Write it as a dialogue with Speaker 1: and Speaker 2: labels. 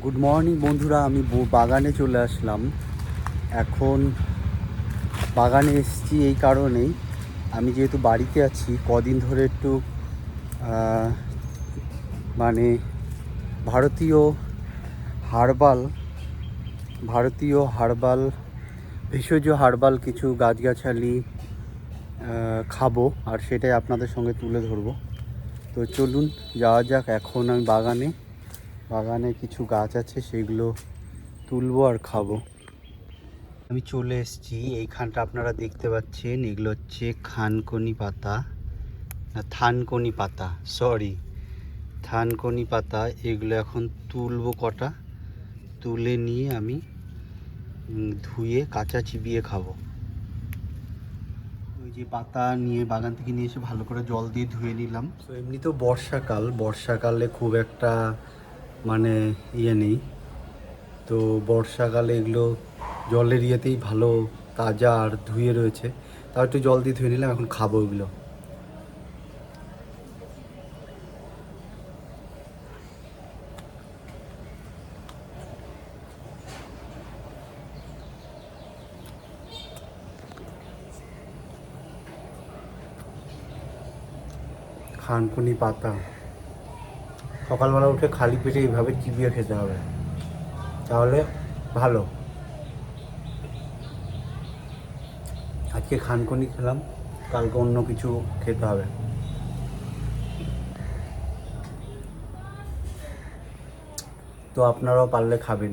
Speaker 1: Good morning বন্ধুরা, আমি বাগানে চলে আসলাম। এখন বাগানে এসেছি এই কারণেই, আমি যেহেতু বাড়িতে আছি কদিন ধরে একটু মানে ভারতীয় হার্বাল ভেষজ হার্বাল কিছু গাছগাছালি খাবো, আর সেটাই আপনাদের সঙ্গে তুলে ধরবো। তো চলুন যাওয়া যাক। এখন আমি বাগানে কিছু গাছ আছে, সেগুলো তুলবো আর খাবো। আমি চলে এসেছি এইখানটা, আপনারা দেখতে পাচ্ছেন এগুলো হচ্ছে থানকুনি পাতা। এগুলো এখন তুলবো কটা, তুলে নিয়ে আমি ধুয়ে কাঁচা চিবিয়ে খাবো। ওই যে পাতা নিয়ে বাগান থেকে নিয়ে এসে ভালো করে জল দিয়ে ধুয়ে নিলাম। তো এমনিতেও বর্ষাকালে খুব একটা মানে নেই, তো বর্ষাকালে এগুলো জলের ইয়েতেই ভালো তাজা আর ধুয়ে রয়েছে। তাও একটু জল দিয়ে ধুয়ে নিলাম, এখন খাবো এগুলো। থানকুনি পাতা সকালবেলা উঠে খালি পেটে এইভাবে চিবিয়ে খেতে হবে, তাহলে ভালো। আজকে থানকুনি খেলাম, কালকে অন্য কিছু খেতে হবে। তো আপনারাও পারলে খাবেন।